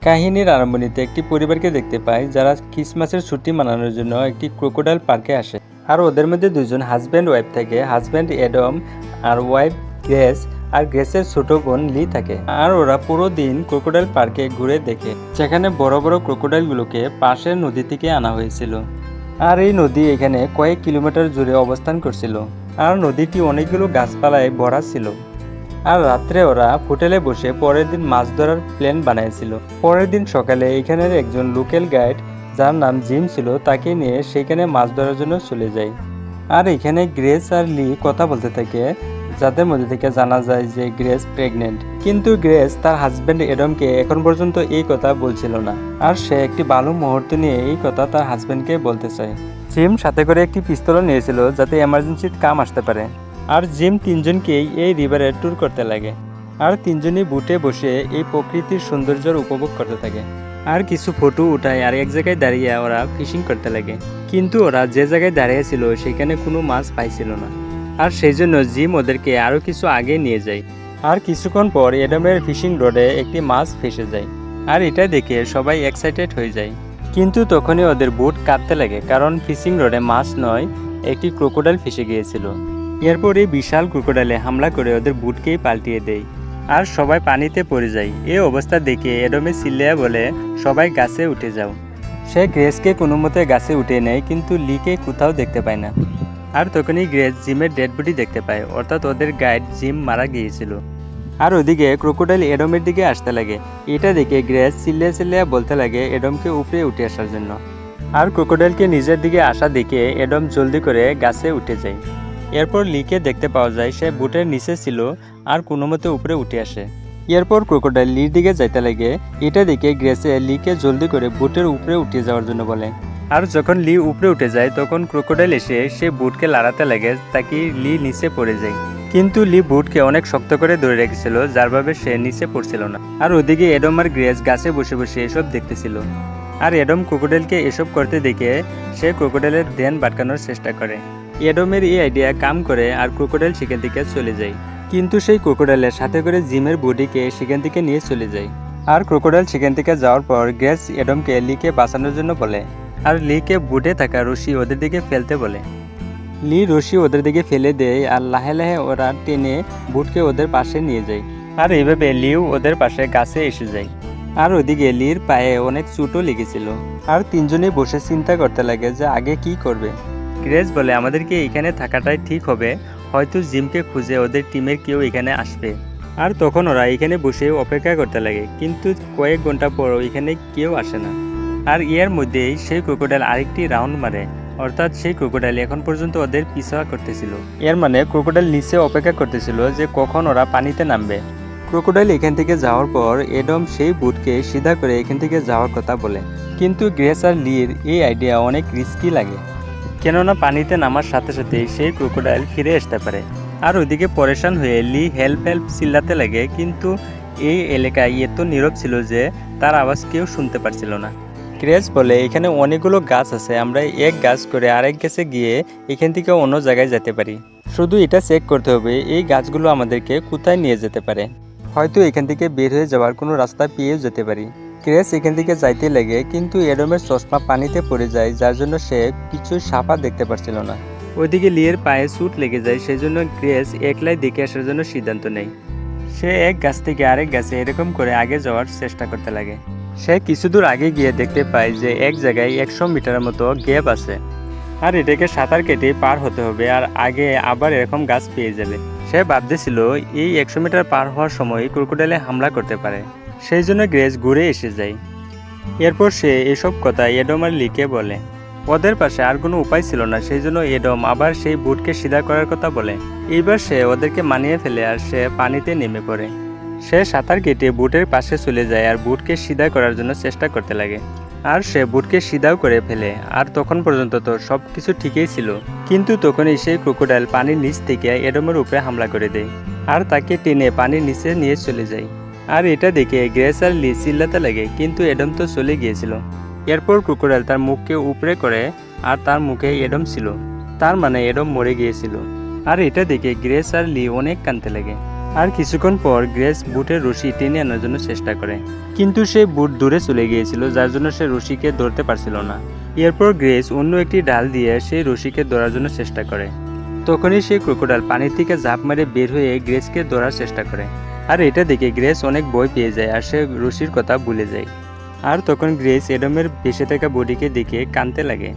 কাহিনীর আরম্ভণীতে একটি পরিবারকে দেখতে পাই যারা ক্রিসমাসের ছুটি মানানোর জন্য একটি ক্রোকোডাইল পার্কে আসে। আর ওদের মধ্যে দুজন হাজব্যান্ড ওয়াইফ থাকে। হাজব্যান্ড অ্যাডাম আর ওয়াইফ গ্রেস। আর গ্রেসের ছোট বোন লি থাকে। আর ওরা পুরো দিন ক্রোকোডাইল পার্কে ঘুরে দেখে, যেখানে বড় বড় ক্রোকোডাইলগুলোকে পাশের নদী থেকে আনা হয়েছিল। আর এই নদী এখানে কয়েক কিলোমিটার জুড়ে অবস্থান করছিল। আর নদীটি অনেকগুলো গাছপালায় ভরা ছিল। আর রাত্রে ওরা হোটেলে বসে পরের দিন মাছ ধরার প্ল্যান বানিয়েছিল। পরের দিন সকালে এখানের একজন লোকাল গাইড, যার নাম জিম ছিল, তাকে নিয়ে সেখানে মাছ ধরার জন্য চলে যায়। আর এখানে গ্রেস আর লি কথা বলতে থাকে, যাদের মধ্যে থেকে জানা যায় যে গ্রেস প্রেগনেন্ট। কিন্তু গ্রেস তার হাজব্যান্ড এডমকে এখন পর্যন্ত এই কথা বলছিল না। আর সে একটি ভালো মুহূর্ত নিয়ে এই কথা তার হাজব্যান্ডকে বলতে চায়। জিম সাথে করে একটি পিস্তলও নিয়েছিল, যাতে এমার্জেন্সির কাম আসতে পারে। আর জিম তিনজনকেই এই রিভারে ট্যুর করতে লাগে। আর তিনজনই বুটে বসে এই প্রকৃতির সৌন্দর্যের উপভোগ করতে থাকে। আর কিছু ফটো উঠায় আর এক জায়গায় দাঁড়িয়ে ওরা ফিশিং করতে লাগে। কিন্তু ওরা যে জায়গায় দাঁড়িয়েছিল সেখানে কোনো মাছ পাইছিল না। আর সেই জন্য জিম ওদেরকে আরও কিছু আগে নিয়ে যায়। আর কিছুক্ষণ পর এডামের ফিশিং রডে একটি মাছ ফেসে যায়। আর এটা দেখে সবাই এক্সাইটেড হয়ে যায়। কিন্তু তখনই ওদের বুট কাঁপতে লাগে, কারণ ফিশিং রডে মাছ নয়, একটি ক্রোকোডাইল ফেসে গিয়েছিল। এরপর এই বিশাল ক্রোকোডাইলে হামলা করে ওদের বুটকেই পাল্টিয়ে দেয়। আর সবাই পানিতে পড়ে যায়। এই অবস্থা দেখে এডমে চিল্লিয়া বলে, সবাই গাছে উঠে যাও। সে গ্রেসকে কোনো মতে গাছে উঠে নেয়, কিন্তু লিকে কোথাও দেখতে পায় না। আর তখনই গ্রেস জিমের ডেড বডি দেখতে পায়, অর্থাৎ ওদের গাইড জিম মারা গিয়েছিল। আর ওদিকে ক্রোকোডাইল এডমের দিকে আসতে লাগে। এটা দেখে গ্রেস চিল্লিয়া বলতে লাগে এডমকে উপরে উঠে আসার জন্য। আর ক্রোকোডাইলকে নিজের দিকে আসা দেখে এডম জলদি করে গাছে উঠে যায়। এরপর লিকে দেখতে পাওয়া যায় সে বুটের নিচে ছিল আর কোনো মতে উপরে উঠে আসে। এরপর ক্রোকোডাইল লির দিকে যাইতে লাগে। এটা দেখে গ্রেসে লিকে জলদি করে বুটের উপরে উঠে যাওয়ার জন্য বলে। আর যখন লি উপরে উঠে যায় তখন ক্রোকোডাইল এসে সে বুটকে লাড়াতে লাগে, তাকে লি নিচে পড়ে যায়। কিন্তু লি বুটকে অনেক শক্ত করে ধরে রেখেছিল, যার ভাবে সে নিচে পড়ছিল না। আর ওদিকে এডম আর গ্রেস গাছে বসে বসে এসব দেখতেছিল। আর এডম ক্রোকোডাইলকে এসব করতে দেখে সে ক্রোকোডাইলের ধ্যান বাটকানোর চেষ্টা করে। এডমের এই আইডিয়া কাম করে আর ক্রোকোডাইল সেখান থেকে চলে যায়। কিন্তু সেই ক্রোকোডাইলের সাথে করে জিমের বডিকে সেখান থেকে নিয়ে চলে যায়। আর ক্রোকোডাইল সেখান থেকে যাওয়ার পর গ্রেস এডমকে লিকে বাঁচানোর জন্য বলে। আর লিকে বুটে থাকা রশি ওদের দিকে ফেলতে বলে। লি রশি ওদের দিকে ফেলে দেয় আর লাহে লাহে ওরা টেনে বুটকে ওদের পাশে নিয়ে যায়। আর এইভাবে লিও ওদের পাশে গাছে এসে যায়। আর ওদিকে লির পায়ে অনেক চোটও লেগেছিল। আর তিনজনেই বসে চিন্তা করতে লাগে যে আগে কি করবে। গ্রেস বলে, আমাদেরকে এখানে থাকাটাই ঠিক হবে, হয়তো জিমকে খুঁজে ওদের টিমের কেউ এখানে আসবে। আর তখন ওরা এখানে বসে অপেক্ষা করতে লাগে, কিন্তু কয়েক ঘন্টা পরও এখানে কেউ আসে না। আর এর মধ্যেই সেই ক্রোকোডাইল আরেকটি রাউন্ড মারে, অর্থাৎ সেই ক্রোকোডাইল এখন পর্যন্ত ওদের পিছাওয়া করতেছিল। এর মানে ক্রোকোডাইল নিচে অপেক্ষা করতেছিল যে কখন ওরা পানিতে নামবে। ক্রোকোডাইল এখান থেকে যাওয়ার পর এডম সেই বুটকে সিধা করে এখান থেকে যাওয়ার কথা বলে। কিন্তু গ্রেস আর লির এই আইডিয়া অনেক রিস্কি লাগে, কেননা পানিতে নামার সাথে সাথে সেই ক্রোকোডাইল ফিরে আসতে পারে। আর ওইদিকে পরেশান হয়ে লি হেল্প চিল্লাতে লাগে, কিন্তু এই এলাকায় এত নীরব ছিল যে তার আওয়াজ কেউ শুনতে পারছিল না। গ্রেস বলে, এখানে অনেকগুলো গাছ আছে, আমরা এক গাছ করে আরেক গাছে গিয়ে এখান থেকে অন্য জায়গায় যেতে পারি। শুধু এটা চেক করতে হবে এই গাছগুলো আমাদেরকে কোথায় নিয়ে যেতে পারে। হয়তো এখান থেকে বের হয়ে যাওয়ার কোনো রাস্তা পেয়েও যেতে পারি। গ্রেস এখান থেকে যাইতে লাগে, কিন্তু এডমের চশমা পানিতে পড়ে যায়, যার জন্য সে কিছু সাপা দেখতে পারছিল না। ওইদিকে লিয়ের পায়ে চোট লেগে যায়, সেই জন্য গ্রেস একলাই দেখে আসার জন্য সিদ্ধান্ত নেয়। সে এক গাছ থেকে আরেক গাছে এরকম করে আগে যাওয়ার চেষ্টা করতে লাগে। সে কিছু দূর আগে গিয়ে দেখতে পায় যে এক জায়গায় 100 মিটারের মতো গ্যাপ আছে। আর এটাকে সাঁতার কেটে পার হতে হবে, আর আগে আবার এরকম গাছ পেয়ে যাবে। সে ভাবতেছিল এই 100 মিটার পার হওয়ার সময় ক্রোকোডাইলে হামলা করতে পারে, সেই জন্য গ্রেস ঘুরে এসে যায়। এরপর সে এসব কথা এডম আর লিকে বলে। ওদের পাশে আর কোনো উপায় ছিল না, সেই জন্য এডম আবার সেই বুটকে সিধা করার কথা বলে। এইবার সে ওদেরকে মানিয়ে ফেলে আর সে পানিতে নেমে পড়ে। সে সাঁতার কেটে বুটের পাশে চলে যায় আর বুটকে সিধা করার জন্য চেষ্টা করতে লাগে। আর সে বুটকে সিধাও করে ফেলে। আর তখন পর্যন্ত তো সব কিছু ঠিকই ছিল, কিন্তু তখনই সেই ক্রোকোডাইল পানির নিচ থেকে এডমের উপরে হামলা করে দেয় আর তাকে টেনে পানির নিচে নিয়ে চলে যায়। আর এটা দেখে গ্রেস আর লি চিল্লাতে লাগে, কিন্তু এডম তো চলে গিয়েছিল। এরপর ক্রোকোডাইল তার মুখকে উপরে করে আর তার মুখে এডম ছিল, তার মানে এডম মরে গিয়েছিল। আর এটা দেখে গ্রেস আর লি অনেক কাঁদতে লাগে। আর কিছুক্ষণ পর গ্রেস বুটের রশি টেনে আনার জন্য চেষ্টা করে, কিন্তু সেই বুট দূরে চলে গিয়েছিল, যার জন্য সে রশিকে ধরতে পারছিল না। এরপর গ্রেস অন্য একটি ডাল দিয়ে সেই রশিকে ধরার জন্য চেষ্টা করে। তখনই সেই ক্রোকোডাইল পানির থেকে ঝাঁপ মেরে বের হয়ে গ্রেসকে ধরার চেষ্টা করে। আর এটা দেখে গ্রেস অনেক ভয় পেয়ে যায় আর সে রশির কথা ভুলে যায়। আর তখন গ্রেস এডমের ভেসে থাকা বডিকে দেখে কাঁদতে লাগে।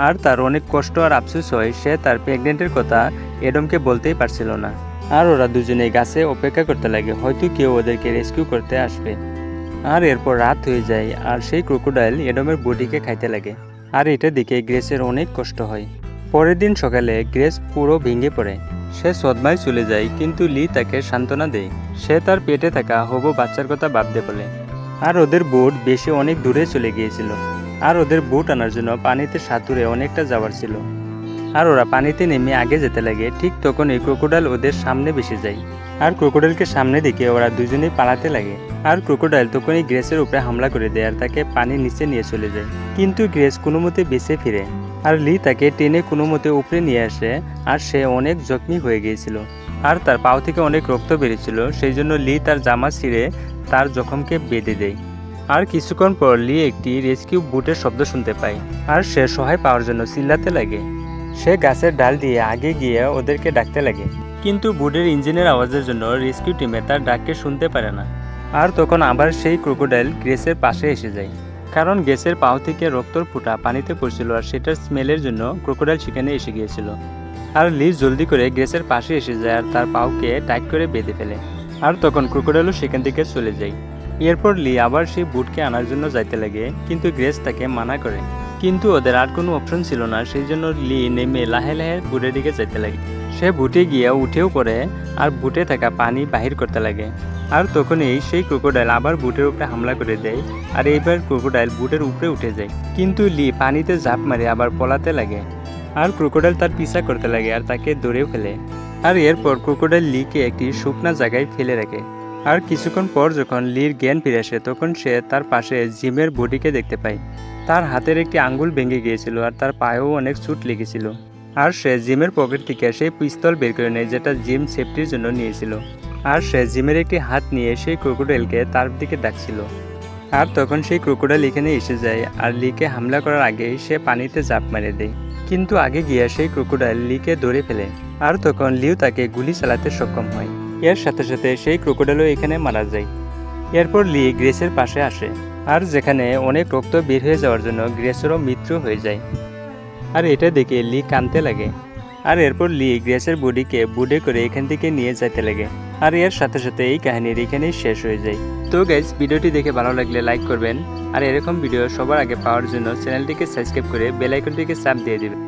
আর তার অনেক কষ্ট আর আফসোস হয়, সে তার প্রেগনেন্টের কথা এডমকে বলতেই পারছিল না। আর ওরা দুজনে গাছে অপেক্ষা করতে লাগে, হয়তো কেউ ওদেরকে রেস্কিউ করতে আসবে। আর এরপর রাত হয়ে যায় আর সেই ক্রোকোডাইল এডমের বডিকে খাইতে লাগে। আর এটা দেখে গ্রেসের অনেক কষ্ট হয়। পরের দিন সকালে গ্রেস পুরো ভেঙে পড়ে, সে সদমায় চলে যায়, কিন্তু লি তাকে সান্ত্বনা দেয়। সে তার পেটে থাকা হবু বাচ্চার কথা ভাবতে বলে। আর ওদের বোট বেশি অনেক দূরে চলে গিয়েছিল, আর ওদের বোট আনার জন্য পানিতে সাঁতুরে অনেকটা যাওয়ার ছিল। আর ওরা পানিতে নেমে আগে যেতে লাগে, ঠিক তখন এই ক্রোকোডাইল ওদের সামনে ভেসে যায়। আর ক্রোকোডাইলকে সামনে দেখে ওরা দুজনেই পালাতে লাগে। আর ক্রোকোডাইল তখনই গ্রেসের উপরে হামলা করে দেয় আর তাকে পানির নিচে নিয়ে চলে যায়, কিন্তু গ্রেস কোনো মতে বেঁচে ফিরে। আর লি তাকে টেনে কোনো মতে উপরে নিয়ে আসে, আর সে অনেক জখমি হয়ে গিয়েছিল আর তার পাও থেকে অনেক রক্ত বেরিয়েছিল। সেই জন্য লি তার জামা ছিঁড়ে তার জখমকে বেঁধে দেয়। আর কিছুক্ষণ পর লি একটি রেস্কিউ বুটের শব্দ শুনতে পায়, আর সে সহায় পাওয়ার জন্য চিল্লাতে লাগে। সে গাছের ডাল দিয়ে আগে গিয়ে ওদেরকে ডাকতে লাগে, কিন্তু বুটের ইঞ্জিনের আওয়াজের জন্য রেস্কিউ টিমে তার ডাককে শুনতে পারে না। আর তখন আবার সেই ক্রোকোডাইল গ্রেসের পাশে এসে যায়, কারণ গ্রেসের পাও থেকে রক্তর ফোঁটা পানিতে পড়ছিল আর সেটার স্মেলের জন্য ক্রোকোডাইল সেখানে এসে গিয়েছিল। আর লি জলদি করে গ্রেসের পাশে এসে যায় আর তার পাওকে টাইট করে বেঁধে ফেলে। আর তখন ক্রোকোডাইলও সেখান থেকে চলে যায়। এরপর লি আবার সেই বুটকে আনার জন্য যাইতে লাগে, কিন্তু গ্রেস তাকে মানা করে। কিন্তু ওদের আর কোনো অপশন ছিল না, সেই জন্য লি নেমে লাহে লাহে বুটের দিকে যাইতে লাগে। সে বুটে গিয়ে উঠেও পড়ে আর বুটে থাকা পানি বাহির করতে লাগে। আর তখনই সেই ক্রোকোডাইল আবার বুটের উপরে হামলা করে দেয়, আর এইবার ক্রোকোডাইল বুটের উপরে উঠে যায়, কিন্তু লি পানিতে ঝাঁপ মারে আবার পলাতে লাগে। আর ক্রোকোডাইল তার পিছা করতে লাগে আর তাকে ধরেও ফেলে। আর এরপর ক্রোকোডাইল লিকে একটি শুকনা জায়গায় ফেলে রাখে। আর কিছুক্ষণ পর যখন লির জ্ঞান ফিরে আসে, তখন সে তার পাশে জিমের বডিকে দেখতে পায়। তার হাতের একটি আঙ্গুল ভেঙে গিয়েছিল আর তার পায়েও অনেক চোট লেগেছিল। আর সে জিমের পকেট থেকে সেই পিস্তল বের করে নেয়, যেটা জিম সেফটির জন্য নিয়েছিল। আর সে জিমের একটি হাত নিয়ে সেই ক্রোকোডাইলকে তার দিকে ডাকছিল। আর তখন সেই ক্রোকোডাইল এখানে এসে যায় আর লিকে হামলা করার আগেই সে পানিতে ঝাঁপ মেরে দেয়, কিন্তু আগে গিয়ে সেই ক্রোকোডাইল লিকে ধরে ফেলে। আর তখন লিও তাকে গুলি চালাতে সক্ষম হয়। এর সাথে সাথে সেই ক্রোকোডাইলও এখানে মারা যায়। এরপর লি গ্রেসের পাশে আসে, আর যেখানে অনেক রক্ত বের হয়ে যাওয়ার জন্য গ্রেসেরও মৃত্যু হয়ে যায়। আর এটা দেখে লি কাঁদতে লাগে। আর এরপর লি গ্রেসের বডিকে বুডে করে এখান থেকে নিয়ে যেতে লাগে। আর এর সাথে সাথে এই কাহিনীর এখানেই শেষ হয়ে যায়। তো গাইস, ভিডিওটি দেখে ভালো লাগলে লাইক করবেন, আর এরকম ভিডিও সবার আগে পাওয়ার জন্য চ্যানেলটিকে সাবস্ক্রাইব করে বেল আইকনটিকে চাপ দিয়ে দিবেন।